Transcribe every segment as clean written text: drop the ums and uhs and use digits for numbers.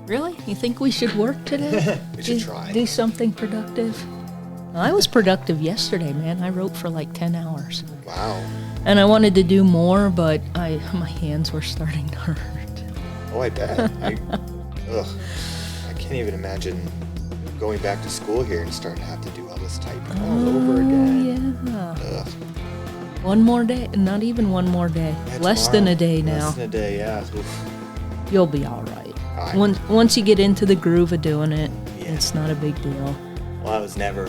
Really? You think we should work today? We should try. Do something productive? I was productive yesterday, man. I wrote for like 10 hours. Wow. And I wanted to do more, but my hands were starting to hurt. Oh, I bet. I can't even imagine going back to school here and starting to have to do all this typing all over again. Yeah. Ugh. One more day. Not even one more day. Yeah, Less tomorrow. than a day now. Less than a day, yeah. Oof. You'll be all right. Right. Once you get into the groove of doing it, Yeah. it's not a big deal. Well, I was never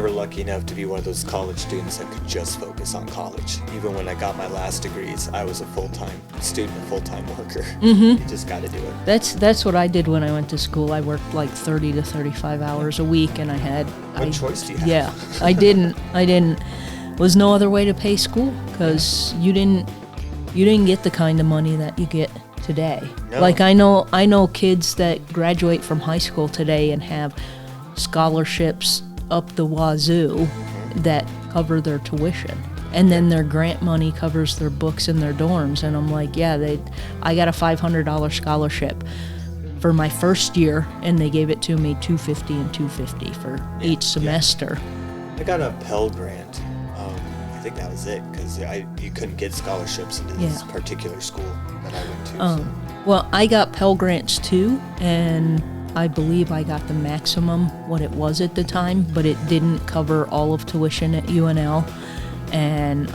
lucky enough to be one of those college students that could just focus on college. Even when I got my last degrees, I was a full-time student, a full-time worker. Mm-hmm. You just got to do it. That's what I did when I went to school. I worked like 30 to 35 hours a week, and I had... What choice do you have? Yeah, I didn't. Was no other way to pay school, because you didn't get the kind of money that you get today. No. Like I know kids that graduate from high school today and have scholarships up the wazoo that cover their tuition, and then their grant money covers their books and their dorms. And I'm like, yeah, I got a $500 scholarship for my first year, and they gave it to me $250 and $250 for each semester. I got a Pell Grant. I think that was it, because you couldn't get scholarships into this particular school that I went to. So. Well, I got Pell Grants too, and I believe I got the maximum what it was at the time, but it didn't cover all of tuition at UNL, and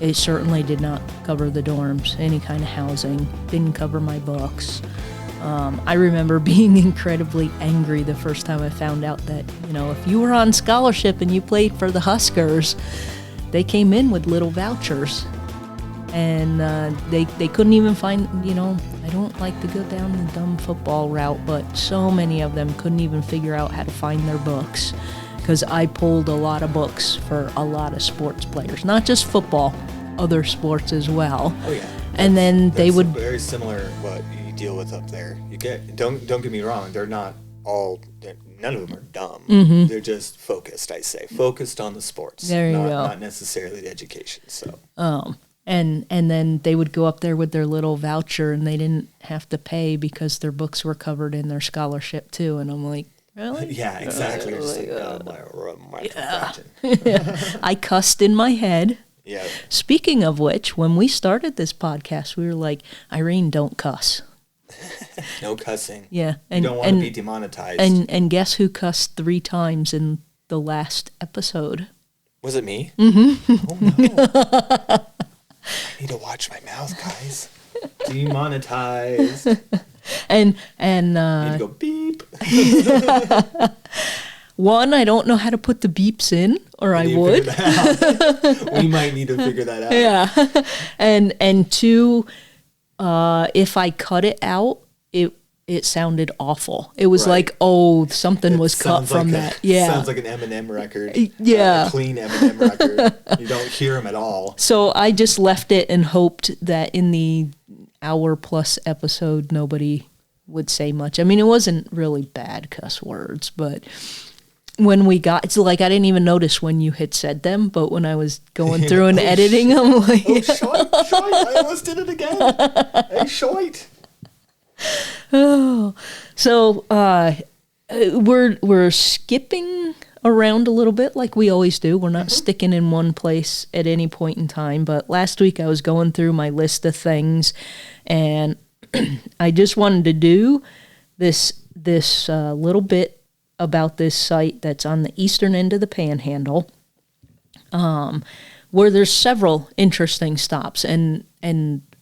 it certainly did not cover the dorms, any kind of housing, didn't cover my books. I remember being incredibly angry the first time I found out that, if you were on scholarship and you played for the Huskers, they came in with little vouchers, and they couldn't even find, I don't like to go down the dumb football route, but so many of them couldn't even figure out how to find their books, because I pulled a lot of books for a lot of sports players, not just football, other sports as well. Oh yeah. And then they would... very similar what you deal with up there. Don't get me wrong, they're not all... None of them are dumb. Mm-hmm. They're just focused, I say. Focused on the sports. There you go. Not necessarily the education. So. And then they would go up there with their little voucher, and they didn't have to pay because their books were covered in their scholarship too. And I'm like, really? Yeah, exactly. You're just I cussed in my head. Yeah. Speaking of which, when we started this podcast, we were like, Irene, don't cuss. No cussing. Yeah. And, you don't want to be demonetized. And guess who cussed 3 times in the last episode? Was it me? Mm-hmm. Oh, no. I need to watch my mouth, guys. Demonetized. And need to go beep. One, I don't know how to put the beeps in, or I would. We might need to figure that out. Yeah. And 2, if I cut it out, it sounded awful. It was like, something was cut from that. Yeah. Sounds like an Eminem record. Yeah. A clean Eminem record. You don't hear him at all. So I just left it and hoped that in the hour-plus episode, nobody would say much. I mean, it wasn't really bad cuss words, but when it's like I didn't even notice when you had said them, but when I was going through and editing them, like... shite, I almost did it again. Hey, shite. Oh, so we're skipping around a little bit like we always do. We're not sticking in one place at any point in time. But last week I was going through my list of things, and I just wanted to do this little bit about this site that's on the eastern end of the Panhandle, where there's several interesting stops, and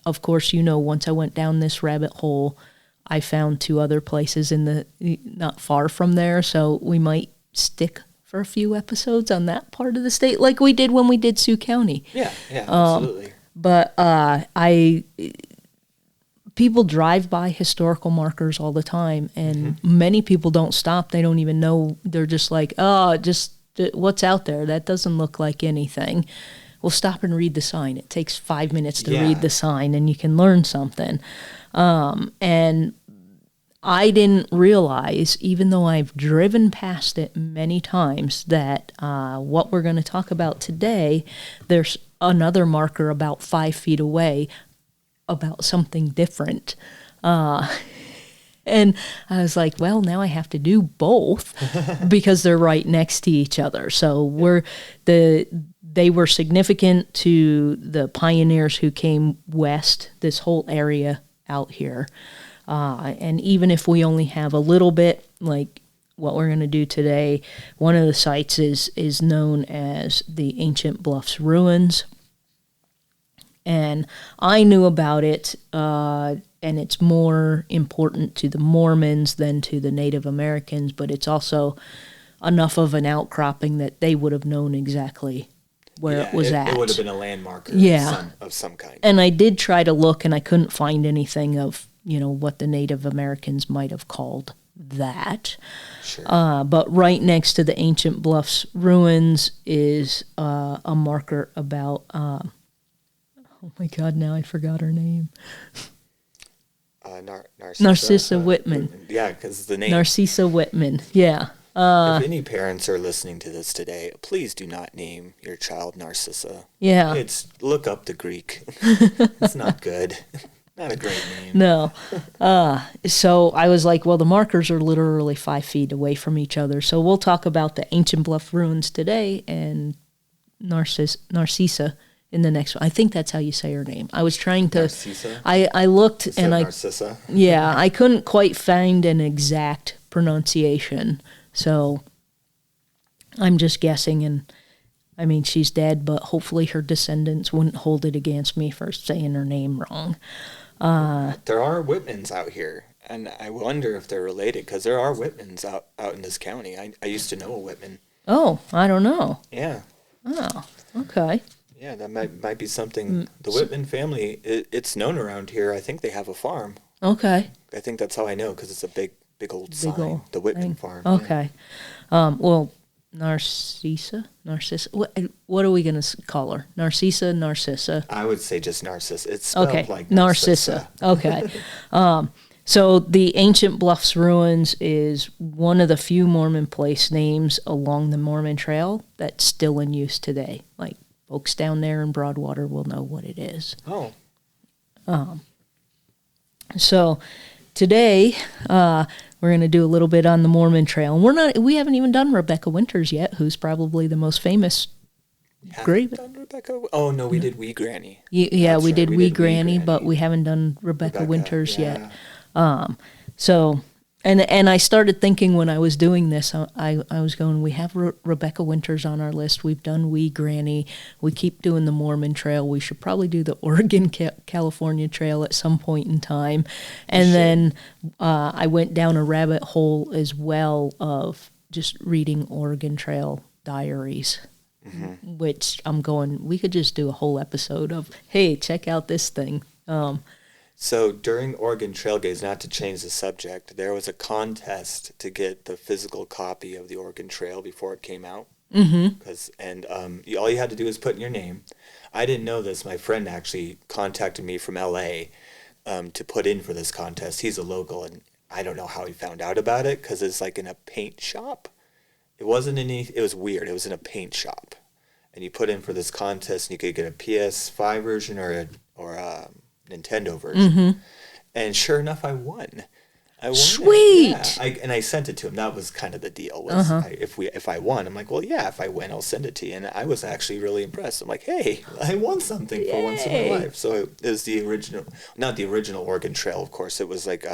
of course, once I went down this rabbit hole, I found 2 other places not far from there, so we might stick for a few episodes on that part of the state, like we did when we did Sioux County. Yeah, absolutely. But people drive by historical markers all the time, and many people don't stop. They don't even know. They're just like, what's out there? That doesn't look like anything. Well, stop and read the sign. It takes 5 minutes to read the sign, and you can learn something. And I didn't realize, even though I've driven past it many times, that what we're going to talk about today, there's another marker about 5 feet away about something different. And I was like, well, now I have to do both because they're right next to each other. So they were significant to the pioneers who came west, this whole area out here. And even if we only have a little bit, like what we're going to do today, one of the sites is known as the Ancient Bluff Ruins. And I knew about it, and it's more important to the Mormons than to the Native Americans, but it's also enough of an outcropping that they would have known exactly where it was at. It would have been a landmark of some kind. And I did try to look, and I couldn't find anything of, what the Native Americans might have called that. Sure. But right next to the Ancient Bluffs Ruins is a marker about... oh my God, now I forgot her name. Narcissa Whitman. Yeah, because the name. Narcissa Whitman, yeah. If any parents are listening to this today, please do not name your child Narcissa. Yeah. Look up the Greek. It's not good. Not a great name. No. So I was like, well, the markers are literally 5 feet away from each other. So we'll talk about the Ancient Bluff Ruins today and Narcissa in the next one. I think that's how you say her name. I was trying to... Narcissa? I looked and Narcissa? Yeah, I couldn't quite find an exact pronunciation. So I'm just guessing, and I mean, she's dead, but hopefully her descendants wouldn't hold it against me for saying her name wrong. There are Whitmans out here, and I wonder if they're related, because there are Whitmans out in this county. I used to know a Whitman. Oh, I don't know. Yeah. Oh, okay. Yeah, that might be something. The Whitman family, it's known around here. I think they have a farm. Okay. I think that's how I know, because it's a big old sign. The Whitman farm. Okay. Yeah. Well, Narcissa? What are we going to call her? Narcissa? I would say just Narcissa. It's spelled like Narcissa. Okay. So the Ancient Bluffs Ruins is one of the few Mormon place names along the Mormon Trail that's still in use today. Like, folks down there in Broadwater will know what it is. Oh. So today, we're going to do a little bit on the Mormon Trail. And we haven't even done Rebecca Winters yet, who's probably the most famous grave. Done Rebecca? Oh, no, we did Wee Granny. Yeah, we did Wee Granny, but we haven't done Rebecca Winters yet. So, and I started thinking when I was doing this, I was going, we have Rebecca Winters on our list. We've done Wee Granny. We keep doing the Mormon Trail. We should probably do the Oregon, California Trail at some point in time. And then I went down a rabbit hole as well of just reading Oregon Trail diaries. Mm-hmm. Which I'm going, we could just do a whole episode of, hey, check out this thing. So during Oregon Trail Gaze, not to change the subject, there was a contest to get the physical copy of the Oregon Trail before it came out. Mm-hmm. All you had to do was put in your name. I didn't know this. My friend actually contacted me from L.A. To put in for this contest. He's a local, and I don't know how he found out about it, because it's like in a paint shop. It wasn't it was weird. It was in a paint shop. And you put in for this contest, and you could get a PS5 version or a Nintendo version. Mm-hmm. And sure enough, I won. Sweet! Yeah. I sent it to him. That was kind of the deal. If I won, I'm like, well, yeah, if I win, I'll send it to you. And I was actually really impressed. I'm like, hey, I won something for once in my life. So it was the original, not the original Oregon Trail, of course. It was like...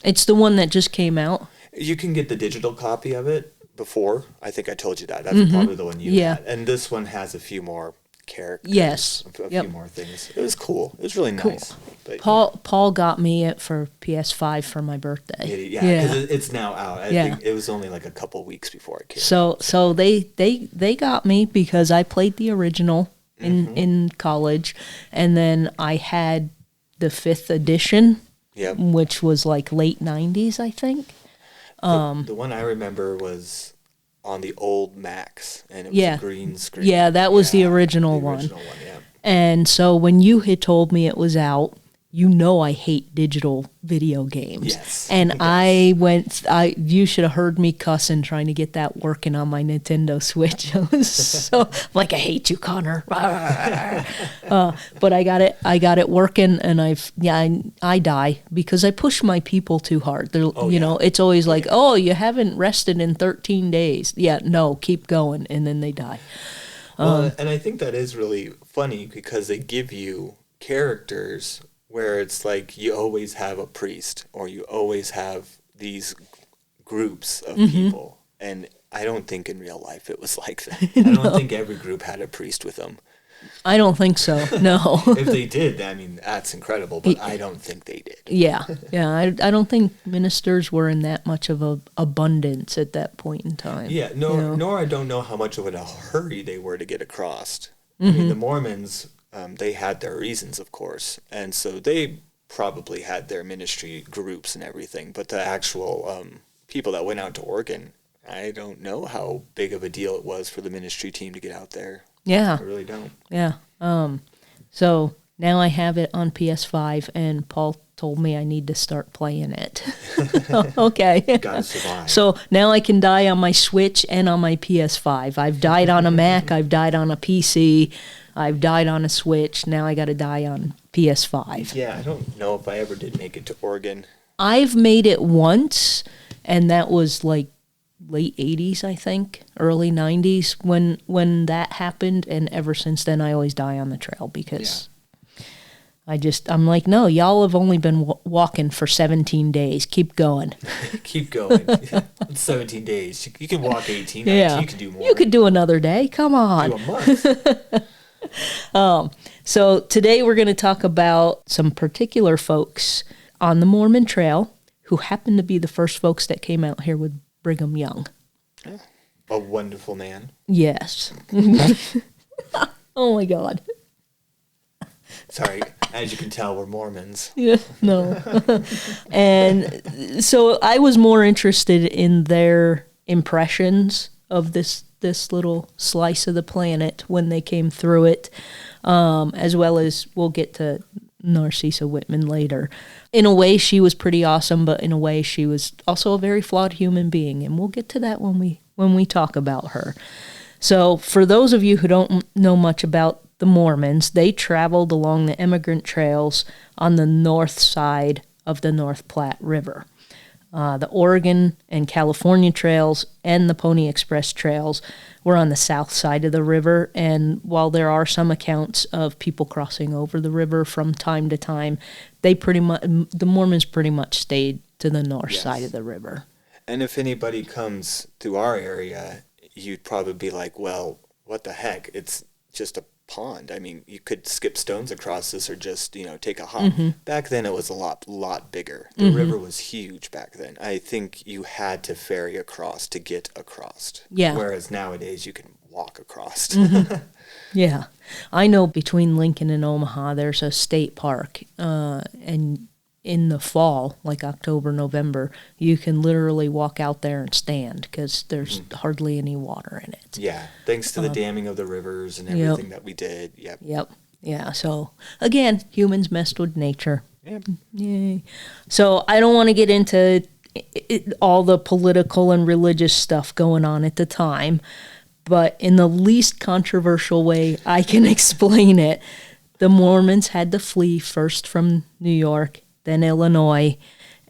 it's the one that just came out? You can get the digital copy of it before. I think I told you that. That's probably the one you had. And this one has a few more characters. Yes. A few more things. It was cool. It was really nice. But, Paul got me it for PS5 for my birthday. Yeah, because it's now out. I think it was only like a couple weeks before it came out. So they got me because I played the original in college, and then I had the 5th edition, which was like late 90s, I think. The one I remember was on the old Macs, and it was a green screen. Yeah, that was the original one. And so when you had told me it was out, I hate digital video games. Yes. And you should have heard me cussing trying to get that working on my Nintendo Switch. I was so like, I hate you, Connor. But I got it working, and I die because I push my people too hard. It's always like, oh, you haven't rested in 13 days. Yeah, no, keep going, and then they die. Well, and I think that is really funny because they give you characters where it's like you always have a priest or you always have these groups of people. And I don't think in real life it was like that. I don't think every group had a priest with them. I don't think so, no. If they did, I mean, that's incredible, but I don't think they did. Yeah. I don't think ministers were in that much of a abundance at that point in time. Yeah, nor I don't know how much of a hurry they were to get across. I mean, the Mormons, they had their reasons, of course, and so they probably had their ministry groups and everything, but the actual people that went out to Oregon, I don't know how big of a deal it was for the ministry team to get out there. Yeah. I really don't. Yeah. So now I have it on PS5, and Paul told me I need to start playing it. Okay. Gotta survive. So now I can die on my Switch and on my PS5. I've died on a Mac, I've died on a PC, I've died on a Switch. Now I got to die on PS5. Yeah, I don't know if I ever did make it to Oregon. I've made it once, and that was like late 80s, I think, early 90s when that happened, and ever since then I always die on the trail because I'm like, no, y'all have only been walking for 17 days. Keep going. Keep going. 17 days. You can walk 18. Yeah. You can do more. You could do another day. Come on. Do a month. So today we're going to talk about some particular folks on the Mormon Trail who happen to be the first folks that came out here with Brigham Young. A wonderful man. Yes. Oh my God. Sorry, as you can tell, we're Mormons. Yeah, no. And so I was more interested in their impressions of this little slice of the planet when they came through it, as well as we'll get to Narcissa Whitman later. In a way, she was pretty awesome, but in a way, she was also a very flawed human being, and we'll get to that when we talk about her. So for those of you who don't know much about the Mormons, they traveled along the immigrant trails on the north side of the North Platte River. The Oregon and California trails and the Pony Express trails were on the south side of the river, and while there are some accounts of people crossing over the river from time to time, the Mormons pretty much stayed to the north side of the river. And if anybody comes through our area, you'd probably be like, well, what the heck? It's just a pond. I mean, you could skip stones across this or just, take a hop. Back then it was a lot bigger. The river was huge back then. I think you had to ferry across to get across. Yeah. Whereas nowadays you can walk across. Yeah. I know between Lincoln and Omaha there's a state park, and in the fall, like October, November, you can literally walk out there and stand because there's hardly any water in it. Yeah, thanks to the damming of the rivers and everything that we did. Yep. Yeah, so again, humans messed with nature. Yep. Yay. So I don't want to get into all the political and religious stuff going on at the time, but in the least controversial way I can explain it, the Mormons had to flee first from New York, then Illinois,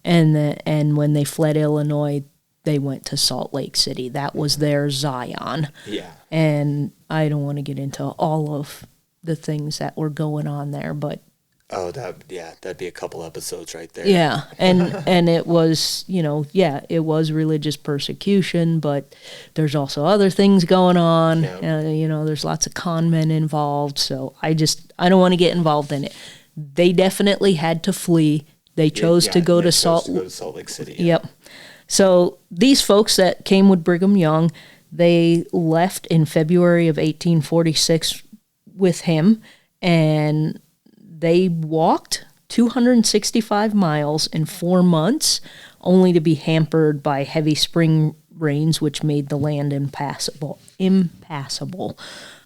and when they fled Illinois, they went to Salt Lake City. That was their Zion. Yeah. And I don't want to get into all of the things that were going on there, but oh, that'd be a couple episodes right there. Yeah, and it was, it was religious persecution, but there's also other things going on. Yeah. There's lots of con men involved, so I don't want to get involved in it. They definitely had to flee. They chose to go to Salt Lake City. Yeah. Yep. So these folks that came with Brigham Young, they left in February of 1846 with him, and they walked 265 miles in 4 months, only to be hampered by heavy spring rains, which made the land impassable.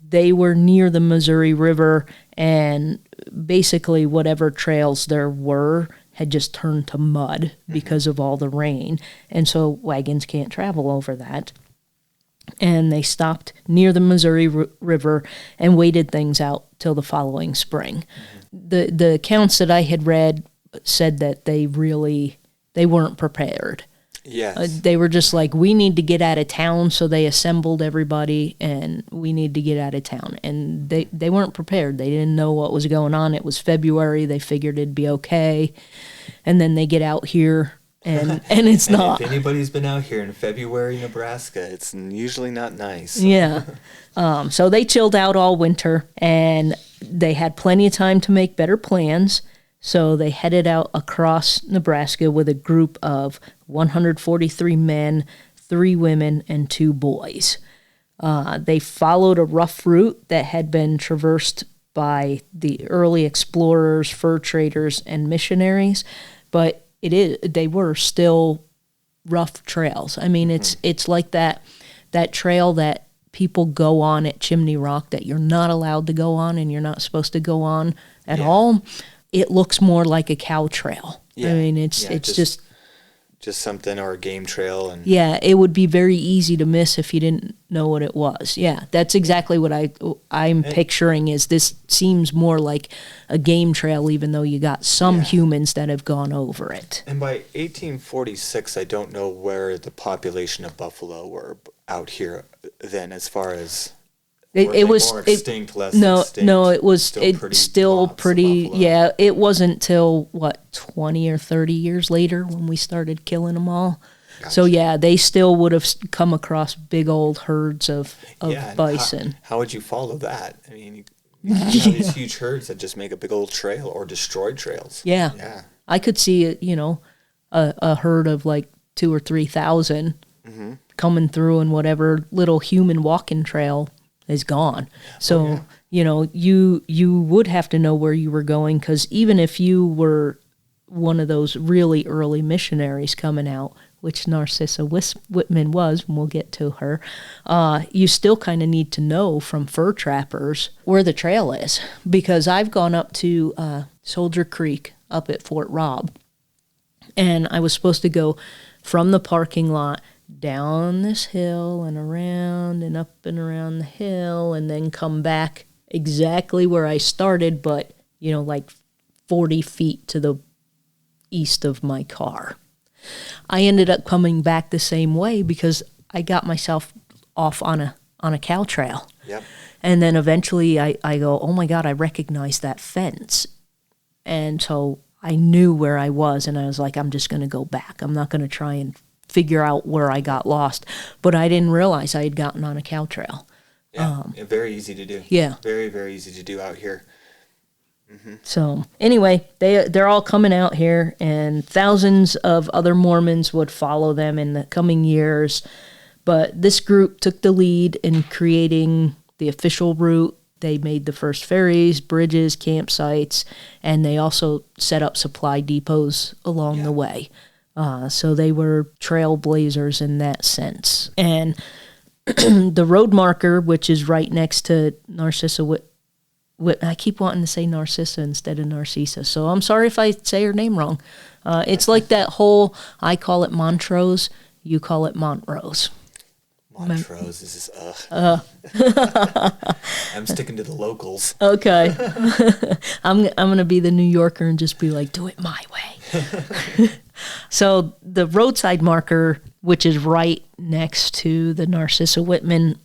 They were near the Missouri River, and basically whatever trails there were had just turned to mud because of all the rain, and so wagons can't travel over that. And they stopped near the Missouri River and waited things out till the following spring. The accounts that I had read said that they weren't prepared. Yes. They were just like, we need to get out of town, so they assembled everybody, and we need to get out of town. And they weren't prepared. They didn't know what was going on. It was February. They figured it'd be okay. And then they get out here, and it's not. If anybody's been out here in February, Nebraska, it's usually not nice. Yeah. So they chilled out all winter, and they had plenty of time to make better plans. So they headed out across Nebraska with a group of 143 men, 3 women, and 2 boys. They followed a rough route that had been traversed by the early explorers, fur traders, and missionaries, but they were still rough trails. I mean, it's like that trail that people go on at Chimney Rock that you're not allowed to go on and you're not supposed to go on at all. It looks more like a cow trail. Yeah. I mean, it's just something, or a game trail. And yeah, it would be very easy to miss if you didn't know what it was. Yeah, that's exactly what I'm picturing. Is this seems more like a game trail, even though you got some humans that have gone over it. And by 1846, I don't know where the population of buffalo were out here then, as far as... It was more extinct, less extinct? No, it was still pretty. Yeah, it wasn't till 20 or 30 years later when we started killing them all. Gotcha. So yeah, they still would have come across big old herds of bison. How would you follow that? I mean, you have these huge herds that just make a big old trail or destroy trails. Yeah. I could see a herd of like 2,000 or 3,000 coming through, and whatever little human walking trail is gone. So, you would have to know where you were going, because even if you were one of those really early missionaries coming out, which Narcissa Whitman was, and we'll get to her, you still kind of need to know from fur trappers where the trail is. Because I've gone up to Soldier Creek up at Fort Robb, and I was supposed to go from the parking lot down this hill and around and up and around the hill, and then come back exactly where I started, but, like 40 feet to the east of my car. I ended up coming back the same way because I got myself off on a cow trail. Yep. And then eventually I go, oh my God, I recognize that fence. And so I knew where I was, and I was like, I'm just going to go back. I'm not going to try and figure out where I got lost. But I didn't realize I had gotten on a cow trail. Yeah, very easy to do. Yeah. Very, very easy to do out here. Mm-hmm. So anyway, they're all coming out here, and thousands of other Mormons would follow them in the coming years. But this group took the lead in creating the official route. They made the first ferries, bridges, campsites, and they also set up supply depots along the way. So they were trailblazers in that sense. And the road marker, which is right next to Narcissa I keep wanting to say Narcissa instead of Narcissa, so I'm sorry if I say her name wrong. It's like that whole, I call it Montrose, you call it Montrose. Montrose is I'm sticking to the locals. Okay. I'm going to be the New Yorker and just be like, do it my way. So the roadside marker, which is right next to the Narcissa Whitman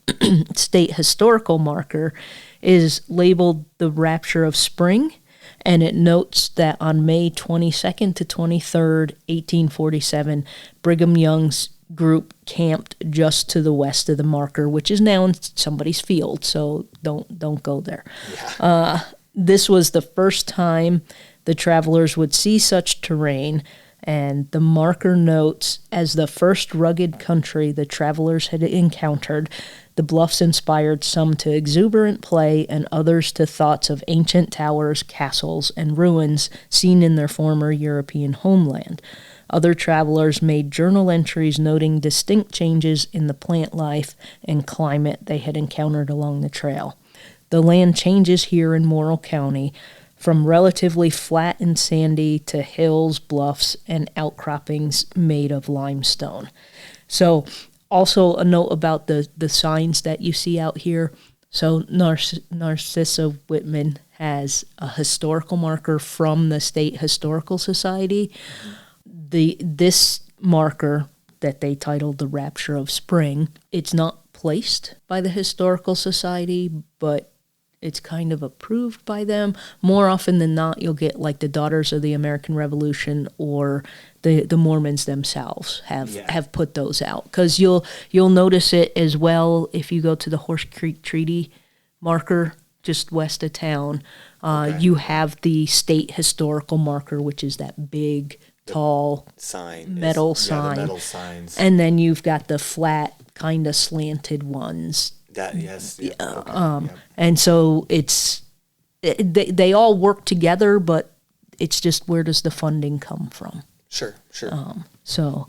State Historical Marker, is labeled the Rapture of Spring, and it notes that on May 22nd to 23rd, 1847, Brigham Young's group camped just to the west of the marker, which is now in somebody's field, so don't go there. Yeah. This was the first time the travelers would see such terrain, And the marker notes, as the first rugged country the travelers had encountered, the bluffs inspired some to exuberant play and others to thoughts of ancient towers, castles, and ruins seen in their former European homeland. Other travelers made journal entries noting distinct changes in the plant life and climate they had encountered along the trail. The land changes here in Morrill County, from relatively flat and sandy to hills, bluffs, and outcroppings made of limestone. So also a note about the signs that you see out here. So Narcissa Whitman has a historical marker from the State Historical Society. This marker that they titled the Rapture of Spring, it's not placed by the Historical Society, but it's kind of approved by them. More often than not, you'll get like the Daughters of the American Revolution or the Mormons themselves have put those out. Because you'll notice it as well if you go to the Horse Creek Treaty marker just west of town. You have the State Historical marker, which is that big, tall metal sign. The metal signs. And then you've got the flat, kind of slanted ones. And so they all work together, but it's just where does the funding come from? Sure. So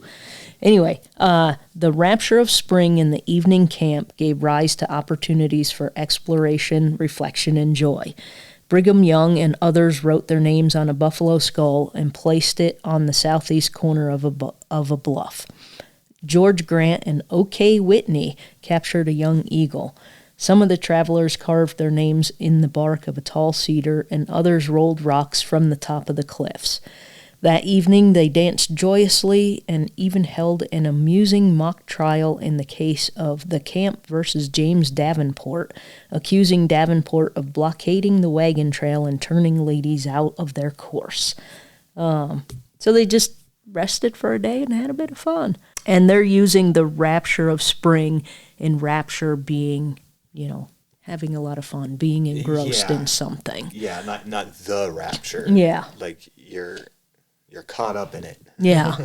anyway, the Rapture of Spring in the evening camp gave rise to opportunities for exploration, reflection, and joy. Brigham Young and others wrote their names on a buffalo skull and placed it on the southeast corner of a bluff. George Grant and O.K. Whitney captured a young eagle. Some of the travelers carved their names in the bark of a tall cedar, and others rolled rocks from the top of the cliffs. That evening they danced joyously and even held an amusing mock trial in the case of the Camp versus James Davenport, accusing Davenport of blockading the wagon trail and turning ladies out of their course. So they just rested for a day and had a bit of fun. And they're using the Rapture of Spring, and rapture being, having a lot of fun, being engrossed in something. Yeah, not the rapture. Yeah. Like you're caught up in it. Yeah.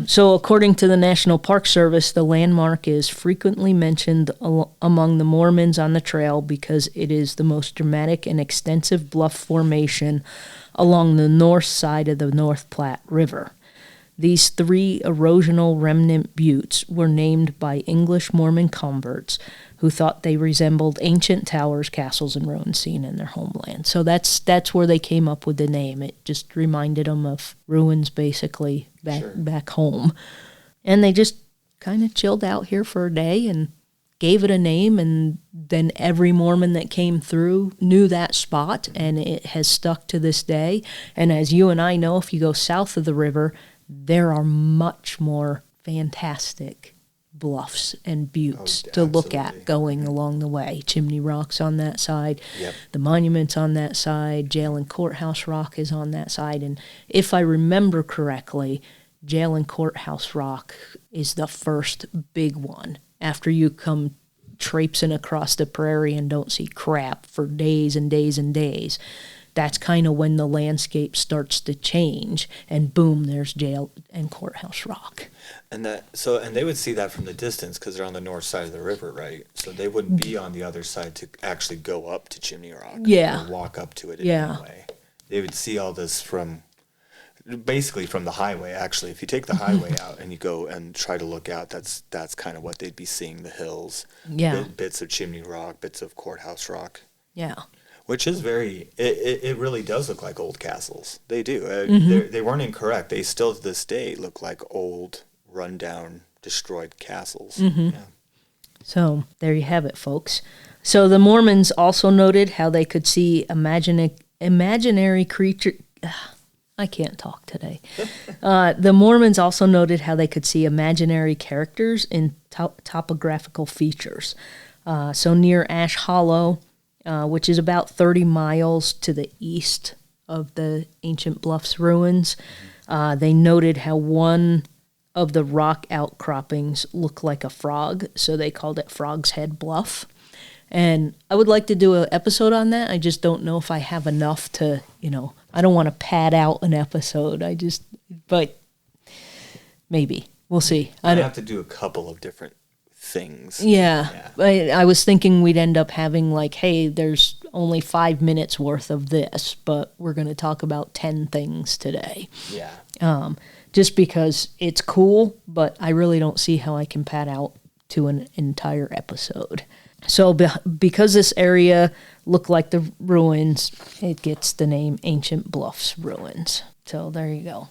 So according to the National Park Service, the landmark is frequently mentioned among the Mormons on the trail because it is the most dramatic and extensive bluff formation along the north side of the North Platte River. These 3 erosional remnant buttes were named by English Mormon converts who thought they resembled ancient towers, castles, and ruins seen in their homeland. So that's where they came up with the name. It just reminded them of ruins, basically, back home. And they just kind of chilled out here for a day and gave it a name, and then every Mormon that came through knew that spot, and it has stuck to this day. And as you and I know, if you go south of the river, there are much more fantastic bluffs and buttes to look at going along the way. Chimney Rock's on that side. Yep. The monument's on that side. Jail and Courthouse Rock is on that side. And if I remember correctly, Jail and Courthouse Rock is the first big one. After you come traipsing across the prairie and don't see crap for days and days and days, that's kind of when the landscape starts to change, and boom, there's Jail and Courthouse Rock. And they would see that from the distance because they're on the north side of the river, right? So they wouldn't be on the other side to actually go up to Chimney Rock. Yeah. Or walk up to it in any way. They would see all this basically from the highway. Actually, if you take the highway out and you go and try to look out, that's kind of what they'd be seeing: the hills, bits of Chimney Rock, bits of Courthouse Rock. Yeah. Which is it really does look like old castles. They do. They weren't incorrect. They still to this day look like old, rundown, destroyed castles. Mm-hmm. Yeah. So there you have it, folks. So the Mormons also noted how they could see imaginary creature. I can't talk today. The Mormons also noted how they could see imaginary characters in topographical features. So near Ash Hollow, which is about 30 miles to the east of the Ancient Bluff Ruins, they noted how one of the rock outcroppings looked like a frog, so they called it Frog's Head Bluff. And I would like to do an episode on that. I just don't know if I have enough to, I don't want to pad out an episode. But maybe. We'll see. I have to do a couple of different things. Yeah. I was thinking we'd end up having like, hey, there's only 5 minutes worth of this, but we're going to talk about 10 things today. Yeah. Just because it's cool, but I really don't see how I can pad out to an entire episode. So because this area looked like the ruins, it gets the name Ancient Bluffs Ruins. So there you go.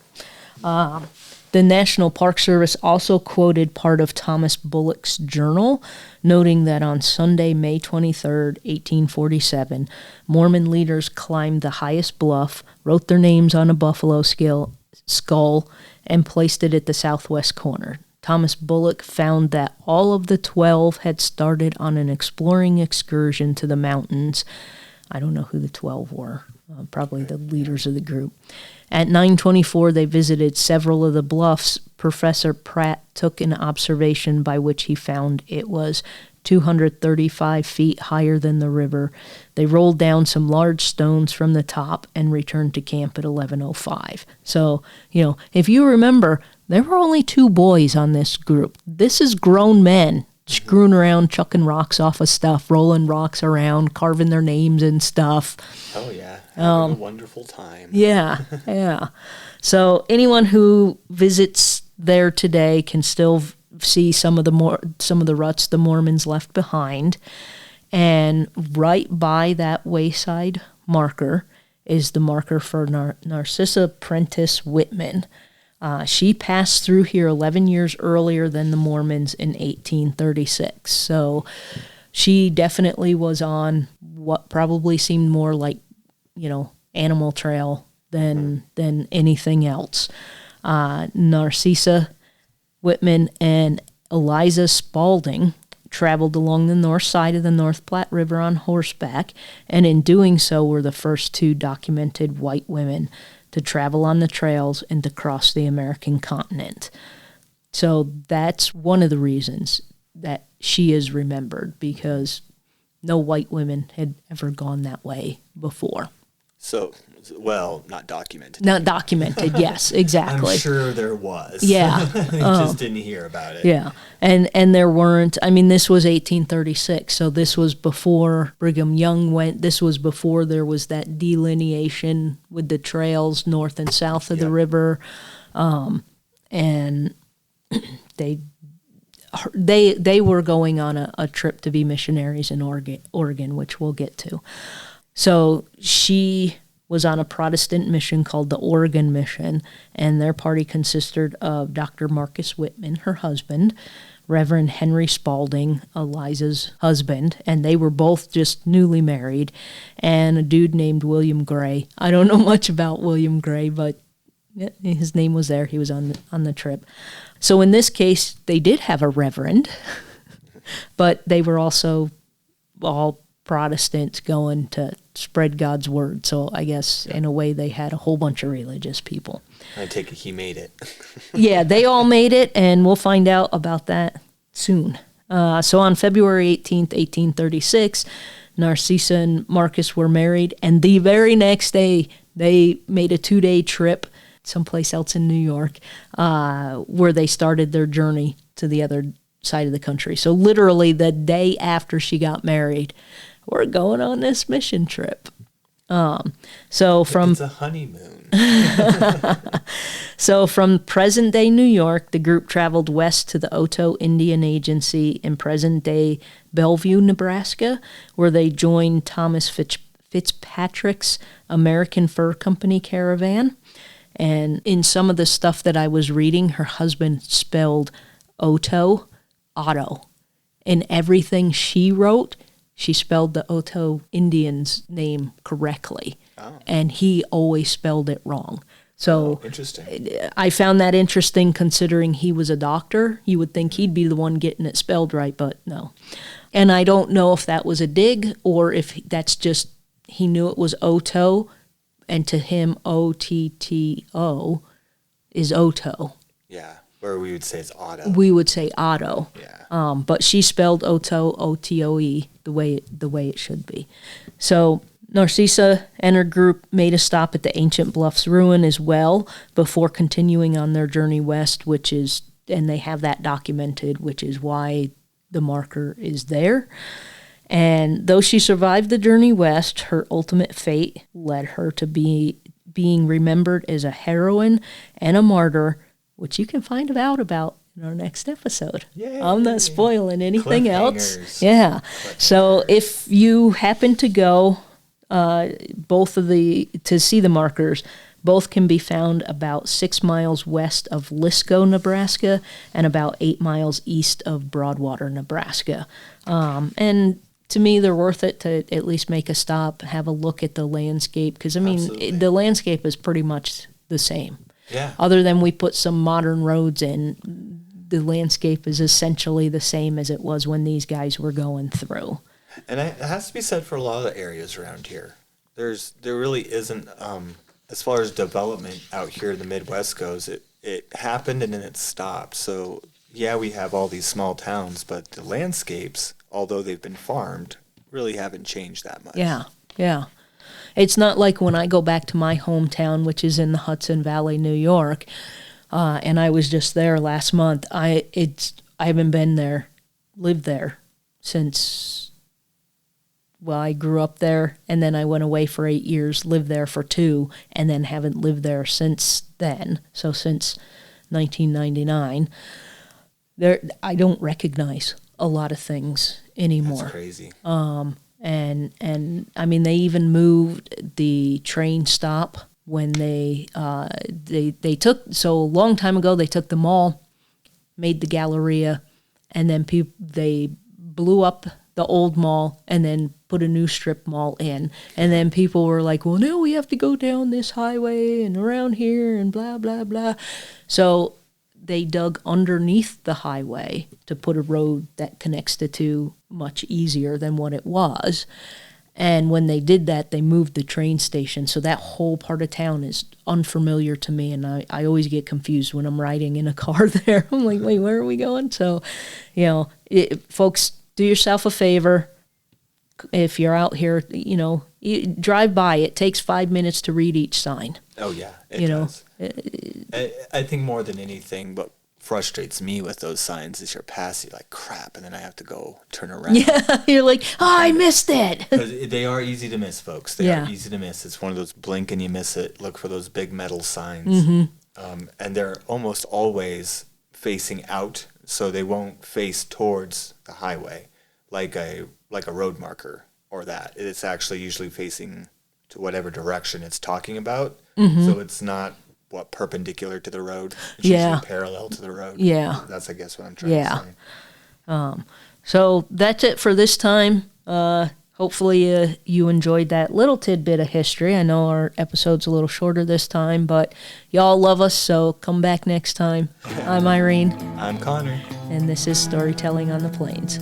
The National Park Service also quoted part of Thomas Bullock's journal, noting that on Sunday, May 23rd, 1847, Mormon leaders climbed the highest bluff, wrote their names on a buffalo skull, and placed it at the southwest corner. Thomas Bullock found that all of the 12 had started on an exploring excursion to the mountains. I don't know who the 12 were, probably the leaders of the group. At 9:24, they visited several of the bluffs. Professor Pratt took an observation by which he found it was 235 feet higher than the river. They rolled down some large stones from the top and returned to camp at 11:05. So, if you remember, there were only 2 boys on this group. This is grown men screwing around, chucking rocks off of stuff, rolling rocks around, carving their names and stuff. Oh, yeah. Having a wonderful time. Yeah, yeah. So anyone who visits there today can still see some of the ruts the Mormons left behind. And right by that wayside marker is the marker for Narcissa Prentice Whitman. She passed through here 11 years earlier than the Mormons in 1836. So she definitely was on what probably seemed more like, animal trail than anything else. Narcissa Whitman and Eliza Spaulding traveled along the north side of the North Platte River on horseback, and in doing so were the first 2 documented white women to travel on the trails and to cross the American continent. So that's one of the reasons that she is remembered, because no white women had ever gone that way before. So, not documented. Not documented, yes, exactly. I'm sure there was. Yeah. You just didn't hear about it. Yeah. And there weren't, this was 1836, so this was before Brigham Young went. This was before there was that delineation with the trails north and south of the river. And they were going on a trip to be missionaries in Oregon, which we'll get to. So she was on a Protestant mission called the Oregon Mission, and their party consisted of Dr. Marcus Whitman, her husband, Reverend Henry Spaulding, Eliza's husband, and they were both just newly married, and a dude named William Gray. I don't know much about William Gray, but his name was there. He was on the trip. So in this case, they did have a reverend, but they were also all Protestants going to spread God's word. So I guess in a way they had a whole bunch of religious people. I take it he made it. Yeah, they all made it, and we'll find out about that soon. So on February 18th, 1836, Narcissa and Marcus were married, and the very next day they made a 2-day trip someplace else in New York, where they started their journey to the other side of the country. So literally the day after she got married, we're going on this mission trip. It's a honeymoon. So from present-day New York, the group traveled west to the Oto Indian Agency in present-day Bellevue, Nebraska, where they joined Thomas Fitzpatrick's American Fur Company caravan. And in some of the stuff that I was reading, her husband spelled Otto. In everything she wrote, she spelled the Oto Indians' name correctly. Oh. And he always spelled it wrong. So interesting. I found that interesting considering he was a doctor. You would think he'd be the one getting it spelled right, but no. And I don't know if that was a dig or if that's just he knew it was Oto, and to him Otto is Oto. Yeah. Or we would say it's Otto. We would say Otto. Yeah. But she spelled Oto, Otoe, the way it should be. So Narcissa and her group made a stop at the Ancient Bluff Ruin as well before continuing on their journey west, and they have that documented, which is why the marker is there. And though she survived the journey west, her ultimate fate led her to being remembered as a heroine and a martyr, which you can find out about in our next episode. Yay. I'm not spoiling anything else. Yeah. So Cliffhangers. if you happen to go to see the markers, both can be found about 6 miles west of Lisco, Nebraska, and about 8 miles east of Broadwater, Nebraska. And to me, they're worth it to at least make a stop, have a look at the landscape, because, I mean, Absolutely. the landscape is pretty much the same. Yeah. Other than we put some modern roads in, the landscape is essentially the same as it was when these guys were going through. And it has to be said for a lot of the areas around here. There really isn't, as far as development out here in the Midwest goes, it happened and then it stopped. So, yeah, we have all these small towns, but the landscapes, although they've been farmed, really haven't changed that much. Yeah, yeah. It's not like when I go back to my hometown, which is in the Hudson Valley, New York, and I was just there last month. I haven't lived there since, well, I grew up there, and then I went away for 8 years, lived there for 2, and then haven't lived there since then. So since 1999, I don't recognize a lot of things anymore. That's crazy. And I mean, they even moved the train stop when they took, so a long time ago, they took the mall, made the Galleria, and then they blew up the old mall and then put a new strip mall in. And then people were like, well, no, we have to go down this highway and around here and blah, blah, blah. So they dug underneath the highway to put a road that connects the two much easier than what it was. And when they did that, they moved the train station. So that whole part of town is unfamiliar to me. And I always get confused when I'm riding in a car there. I'm like, wait, where are we going? So, folks, do yourself a favor. If you're out here, you drive by. It takes 5 minutes to read each sign. Oh, yeah, it does. I think more than anything, what frustrates me with those signs is you're passing, like, crap, and then I have to go turn around. Yeah, you're like, oh, I missed it. Because they are easy to miss, folks. They Yeah. are easy to miss. It's one of those blink and you miss it. Look for those big metal signs. Mm-hmm. And they're almost always facing out, so they won't face towards the highway like a road marker or that. It's actually usually facing to whatever direction it's talking about. Mm-hmm. So it's not perpendicular to the road. It's usually parallel to the road. Yeah. That's, I guess, what I'm trying to say. So that's it for this time. Hopefully you enjoyed that little tidbit of history. I know our episode's a little shorter this time, but y'all love us, so come back next time. I'm Irene. I'm Connor. And this is Storytelling on the Plains.